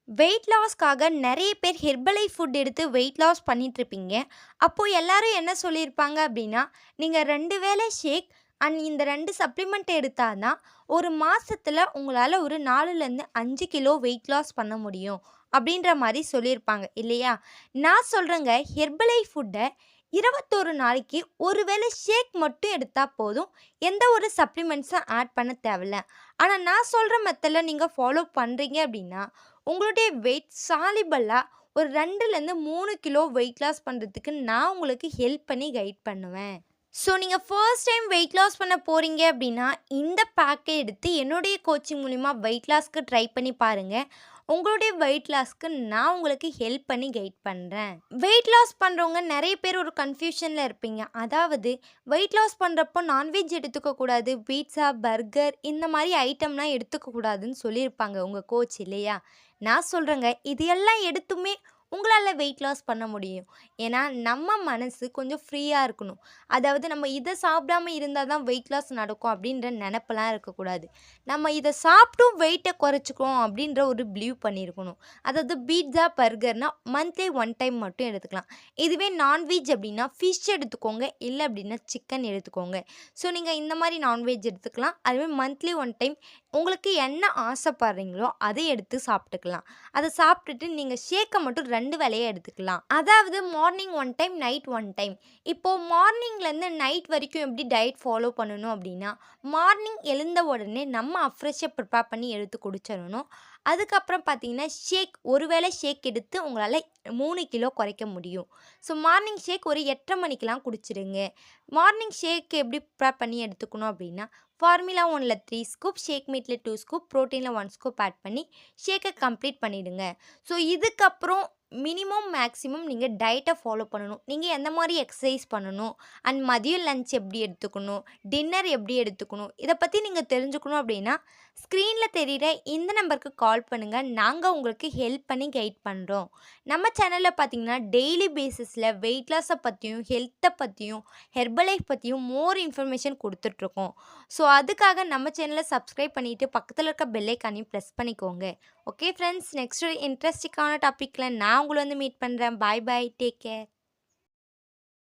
Wait லாஸ்க்காக நெறைய பேர் Herbalife food எடுத்து வெயிட் லாஸ் பண்ணிட்டுருப்பீங்க. அப்போ எல்லாரும் என்ன சொல்லியிருப்பாங்க அப்டின்னா, நீங்க 2 வேளை ஷேக் அண்ட் இந்த 2 சப்ளிமெண்ட் எடுத்தா தான், ஒரு மாசத்துல உங்களால ஒரு 4லேருந்து 5 கிலோ வெயிட் லாஸ் பண்ண முடியும். அப்டின்ற மாரி சொல்லியிருப்பாங்க இல்லையா? நான் சொல்றேங்க ஹெர்பலைஃப் ஃபுட்ட 21 நாளைக்கு ஒரு வேளை ஷேக் மட்டும் எடுத்தா போதும். எந்த ஒரு சப்ளிமெண்ட்ஸும் ஆட் பண்ண தேவையில்ல. ஆனா நான் சொல்ற மெத்தட்ல நீங்க ஃபாலோ பண்றீங்க அப்டின்னா, உங்களுடைய வெயிட் சாலிபலா ஒரு 2லேருந்து 3 கிலோ வெயிட் லாஸ் பண்ணுறதுக்கு நான் உங்களுக்கு ஹெல்ப் பண்ணி கைட் பண்ணுவேன். ஸோ நீங்கள் ஃபர்ஸ்ட் டைம் வெயிட் லாஸ் பண்ண போகிறீங்க அப்படின்னா இந்த பேக்கை எடுத்து என்னுடைய கோச்சிங் மூலிமா வெயிட் லாஸ்க்கு ட்ரை பண்ணி பாருங்கள். உங்களுடைய வெயிட் லாஸ்க்கு நான் உங்களுக்கு ஹெல்ப் பண்ணி கைட் பண்ணுறேன். வெயிட் லாஸ் பண்ணுறவங்க நிறைய பேர் ஒரு கன்ஃபியூஷனில் இருப்பீங்க. அதாவது வெயிட் லாஸ் பண்ணுறப்போ நான்வெஜ் எடுத்துக்கக்கூடாது, பீட்சா, பர்கர் இந்த மாதிரி ஐட்டம்லாம் எடுத்துக்கக்கூடாதுன்னு சொல்லியிருப்பாங்க உங்கள் கோச் இல்லையா? நான் சொல்கிறேங்க இது எல்லாம் எடுத்துமே உங்களால் வெயிட் லாஸ் பண்ண முடியும். ஏன்னா நம்ம மனசு கொஞ்சம் ஃப்ரீயாக இருக்கணும். அதாவது நம்ம இதை சாப்பிடாம இருந்தால் தான் வெயிட் லாஸ் நடக்கும் அப்படின்ற நினப்பெல்லாம் இருக்கக்கூடாது. நம்ம இதை சாப்பிட்டும் வெயிட்டை குறைச்சிக்கிறோம் அப்படின்ற ஒரு பிலீவ் பண்ணியிருக்கணும். அதாவது பீட்சா, பர்கர்னால் மந்த்லி 1 டைம் மட்டும் எடுத்துக்கலாம். இதுவே நான்வெஜ் அப்படின்னா ஃபிஷ் எடுத்துக்கோங்க, இல்லை அப்படின்னா சிக்கன் எடுத்துக்கோங்க. ஸோ நீங்கள் இந்த மாதிரி நான்வெஜ் எடுத்துக்கலாம். அதுவே மந்த்லி 1 டைம் உங்களுக்கு என்ன ஆசைப்படுறீங்களோ அதை எடுத்து சாப்பிட்டுக்கலாம். அதை சாப்பிட்டுட்டு நீங்கள் ஷேக்கை மட்டும் 2 வேளையே எடுத்துக்கலாம். அதாவது மார்னிங் 1 டைம், நைட் 1 டைம். இப்போது மார்னிங்லேருந்து நைட் வரைக்கும் எப்படி டயட் ஃபாலோ பண்ணணும் அப்படின்னா, மார்னிங் எழுந்த உடனே நம்ம அஃப்ரெஷ்ஷை ப்ரிப்பேர் பண்ணி எடுத்து குடிச்சிடணும். அதுக்கப்புறம் பார்த்தீங்கன்னா ஷேக், ஒரு வேளை ஷேக் எடுத்து உங்களால் 3 கிலோ குறைக்க முடியும். ஸோ மார்னிங் ஷேக் ஒரு 8:30 மணிக்கெலாம் குடிச்சிடுங்க. மார்னிங் ஷேக் எப்படி ப்ரிப்பேர் பண்ணி எடுத்துக்கணும் அப்படின்னா, ஃபார்முலா 1ல 3 ஸ்கூப், ஷேக் மீட்ல 2 ஸ்கூப், புரோட்டீனில் 1 ஸ்கூப் ஆட் பண்ணி ஷேக்கை கம்ப்ளீட் பண்ணிடுங்க. ஸோ இதுக்கப்புறம் மினிமம், மேக்ஸிமம் நீங்கள் டயட்டை ஃபாலோ பண்ணணும். நீங்கள் எந்த மாதிரி எக்ஸசைஸ் பண்ணணும் அண்ட் மதியம் லஞ்ச் எப்படி எடுத்துக்கணும், டின்னர் எப்படி எடுத்துக்கணும், இதை பற்றி நீங்கள் தெரிஞ்சுக்கணும் அப்படின்னா ஸ்க்ரீனில் தெரிகிற இந்த நம்பருக்கு கால் பண்ணுங்கள். நாங்கள் உங்களுக்கு ஹெல்ப் பண்ணி கைட் பண்ணுறோம். நம்ம சேனலில் பார்த்தீங்கன்னா டெய்லி பேசிஸில் வெயிட் லாஸை பற்றியும், ஹெல்த்தை பற்றியும், ஹெர்பலைஃப் பற்றியும் மோர் இன்ஃபர்மேஷன் கொடுத்துட்ருக்கோம். ஸோ அதுக்காக நம்ம சேனலை சப்ஸ்கிரைப் பண்ணிவிட்டு பக்கத்தில் இருக்க பெல் ஐக்கானையும் ப்ரெஸ் பண்ணிக்கோங்க. ஓகே ஃப்ரெண்ட்ஸ், நெக்ஸ்ட் ஒரு இன்ட்ரெஸ்டிங்கான டாப்பிக்கில் நான் உங்களை வந்து மீட் பண்ணுறேன். பாய் பாய், டேக் கேர்.